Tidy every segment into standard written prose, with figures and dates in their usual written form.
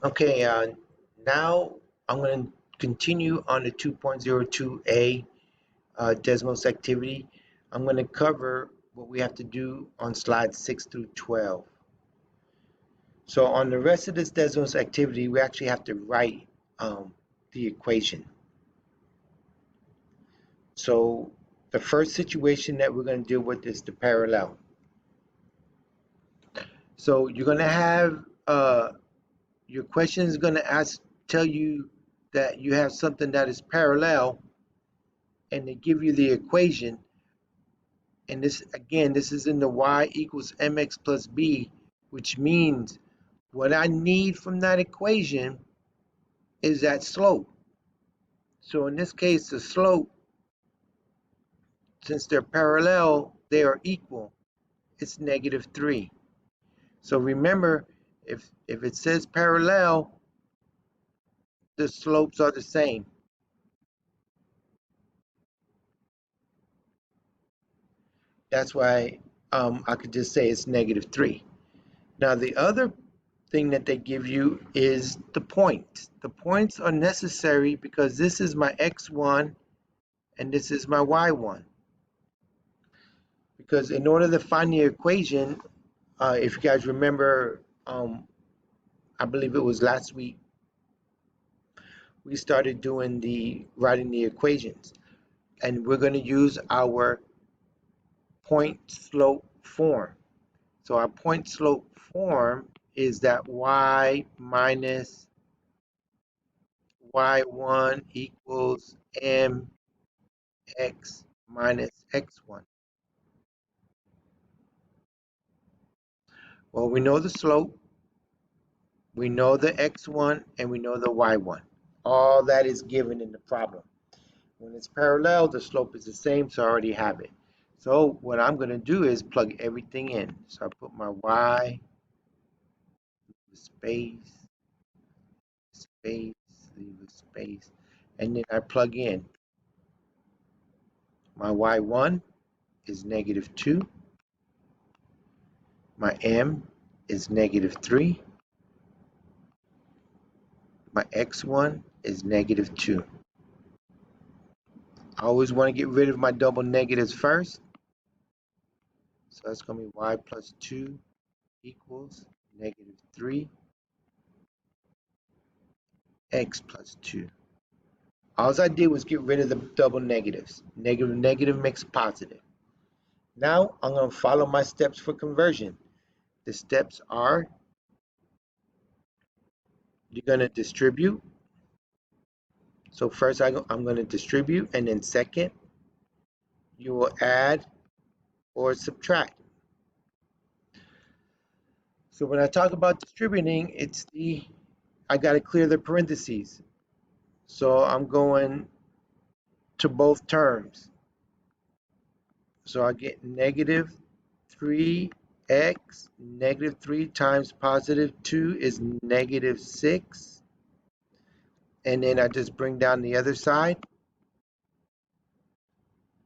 Okay, now I'm going to continue on the 2.02a Desmos activity. I'm going to cover what we have to do on slides 6 through 12. So on the rest of this Desmos activity, we actually have to write the equation. So the first situation that we're going to deal with is the parallel. So you're going to have your question is going to tell you that you have something that is parallel, and they give you the equation. And this, again, this is in the y equals mx plus b, which means what I need from that equation is that slope. So in this case, the slope, since they're parallel, they are equal. It's -3. So remember, if it says parallel, the slopes are the same. That's why I could just say it's -3. Now the other thing that they give you is the points. The points are necessary because this is my x1 and this is my y1. Because in order to find the equation, if you guys remember, I believe it was last week, we started doing writing the equations, and we're going to use our point slope form. So our point slope form is that y minus y1 equals mx minus x1. Well, we know the slope, we know the x1, and we know the y1. All that is given in the problem. When it's parallel, the slope is the same, so I already have it. So what I'm going to do is plug everything in. So I put my y, space, space, leave a space, and then I plug in. My y1 is -2. My m is -3. My x1 is -2. I always want to get rid of my double negatives first. So that's going to be y plus 2 equals -3 x plus 2. All I did was get rid of the double negatives. Negative, negative makes positive. Now I'm going to follow my steps for conversion. The steps are, you're going to distribute. So first I'm going to distribute, and then second, you will add or subtract. So when I talk about distributing, I got to clear the parentheses. So I'm going to both terms. So I get -3x, -3 times +2 is -6. And then I just bring down the other side.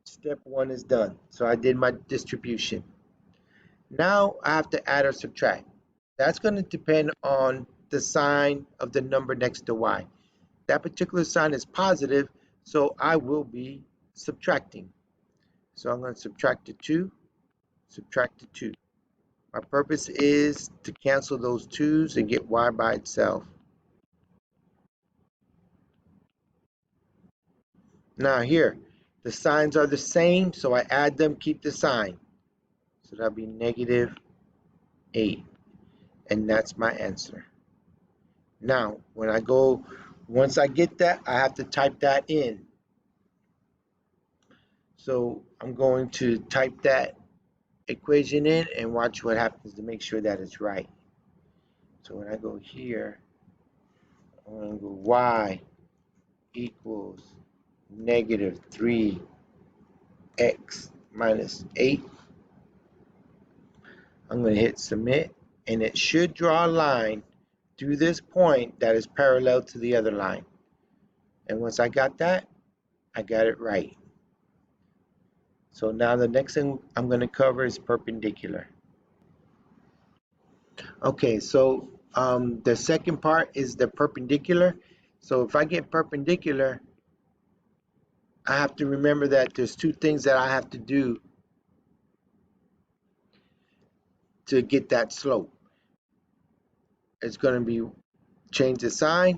Step 1 is done. So I did my distribution. Now I have to add or subtract. That's going to depend on the sign of the number next to y. That particular sign is positive, so I will be subtracting. So I'm going to subtract the 2, subtract the 2. My purpose is to cancel those 2's and get y by itself. Now here, the signs are the same, so I add them, keep the sign. So that'll be -8. And that's my answer. Now, once I get that, I have to type that in. So I'm going to type that equation in and watch what happens to make sure that it's right. So when I go here, I'm going to go y equals -3x minus 8. I'm going to hit submit, and it should draw a line through this point that is parallel to the other line. And once I got that, I got it right. So now the next thing I'm going to cover is perpendicular. Okay, so The second part is the perpendicular. So if I get perpendicular, I have to remember that there's two things that I have to do to get that slope. It's going to be change the sign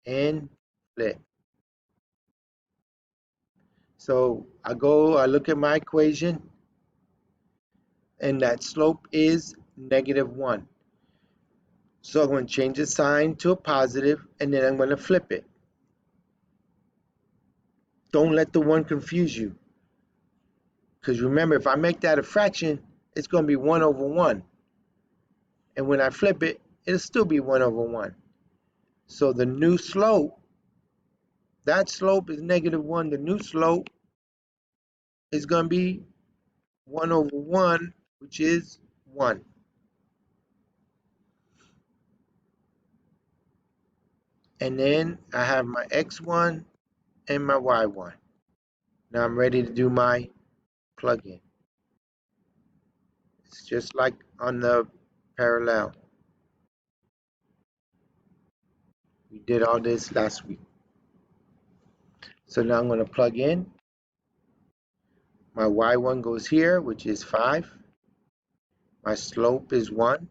and flip. So I look at my equation, and that slope is -1. So I'm going to change the sign to a positive, and then I'm going to flip it. Don't let the one confuse you. Because remember, if I make that a fraction, it's going to be 1 over 1. And when I flip it, it'll still be 1 over 1. So the new slope, that slope is -1. The new slope is going to be 1 over 1, which is 1. And then I have my x1 and my y1. Now I'm ready to do my plug-in. It's just like on the parallel. We did all this last week. So now I'm going to plug in. My y1 goes here, which is 5. My slope is 1.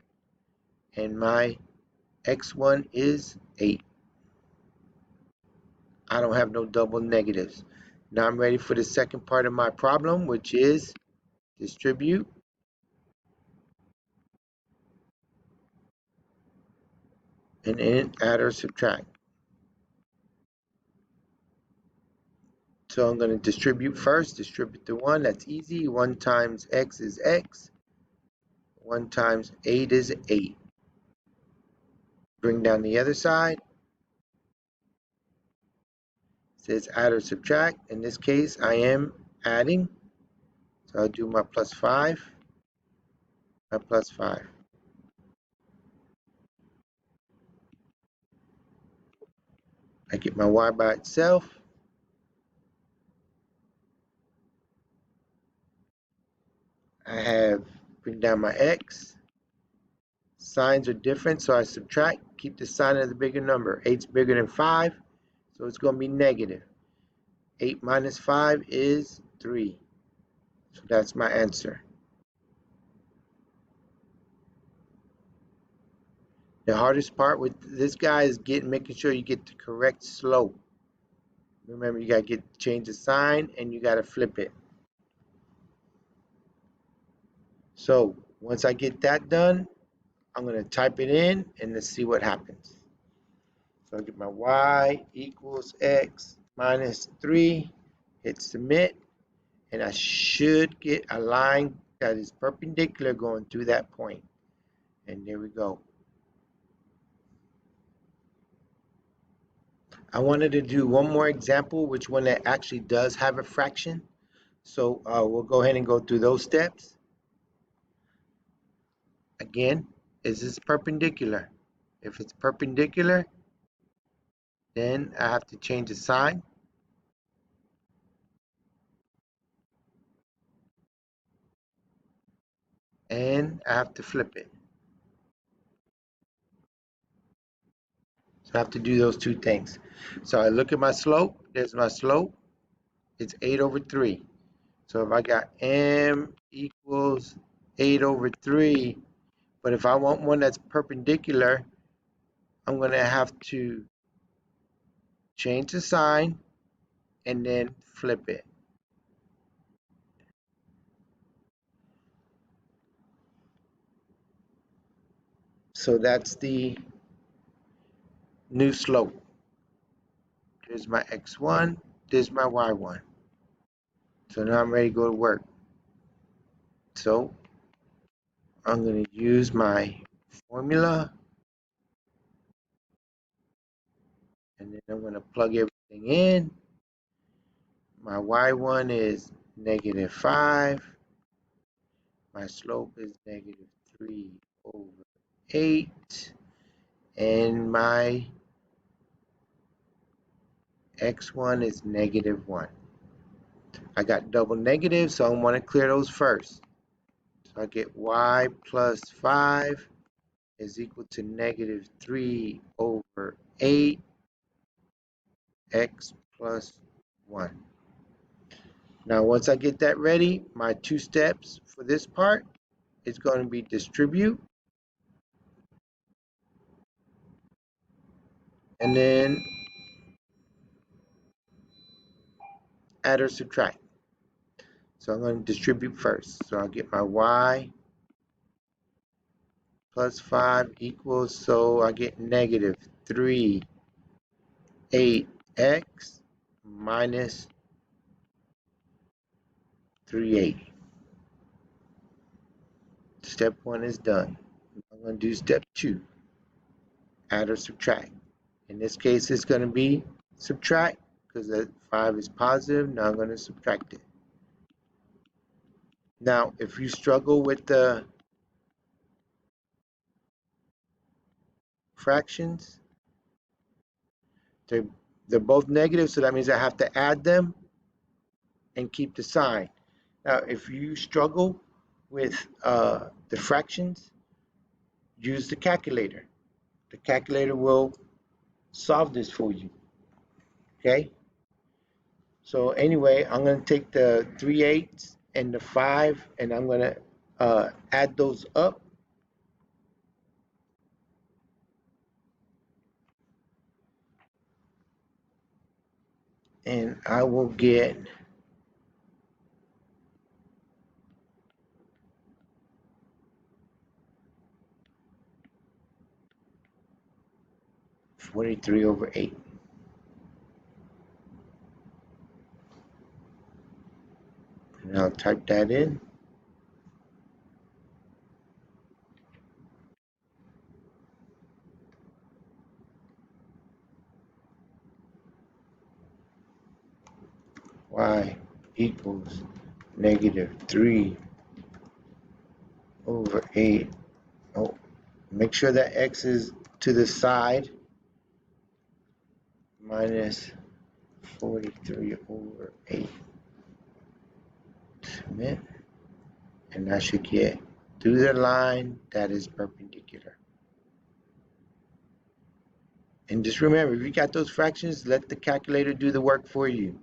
And my x1 is 8. I don't have no double negatives. Now I'm ready for the second part of my problem, which is distribute. And then add or subtract. So I'm going to distribute first. Distribute the 1. That's easy. 1 times x is x. 1 times 8 is 8. Bring down the other side. It says add or subtract. In this case, I am adding. So I'll do my plus 5. My plus 5. I get my y by itself. I have bring down my x. Signs are different, so I subtract. Keep the sign of the bigger number. 8's bigger than 5, so it's going to be negative. 8 minus 5 is 3. So that's my answer. The hardest part with this guy is making sure you get the correct slope. Remember, you got to change the sign and you got to flip it. So once I get that done, I'm going to type it in and let's see what happens. So I get my y equals x minus 3, hit submit, and I should get a line that is perpendicular going through that point. And there we go. I wanted to do one more example, which one that actually does have a fraction. So we'll go ahead and go through those steps. Again, is this perpendicular? If it's perpendicular, then I have to change the sign. And I have to flip it. So I have to do those two things. So I look at my slope. There's my slope. It's 8 over 3. So if I got m equals 8 over 3, but if I want one that's perpendicular, I'm going to have to change the sign and then flip it. So that's the new slope. There's my x1, there's my y1. So now I'm ready to go to work. So I'm going to use my formula, and then I'm going to plug everything in. My y1 is -5. My slope is -3 over 8. And my x1 is -1. I got double negatives, so I want to clear those first. So I get y plus 5 is equal to negative 3 over 8 x plus 1. Now once I get that ready, my two steps for this part is going to be distribute and then add or subtract. So I'm going to distribute first. So I'll get my y plus 5 equals, so I get negative 3 8x minus 3 8. Step 1 is done. I'm going to do step 2, add or subtract. In this case, it's going to be subtract because that 5 is positive. Now I'm going to subtract it. Now, if you struggle with the fractions, they're both negative, so that means I have to add them and keep the sign. Now, if you struggle with the fractions, use the calculator. The calculator will solve this for you. Okay? So anyway, I'm going to take the 3 8 and the 5, and I'm going to add those up. And I will get 43 over 8. And I'll type that in. Y equals negative 3 over 8. Oh, make sure that x is to the side. Minus 43 over 8. Submit. And I should get through the line that is perpendicular. And just remember, if you got those fractions, let the calculator do the work for you.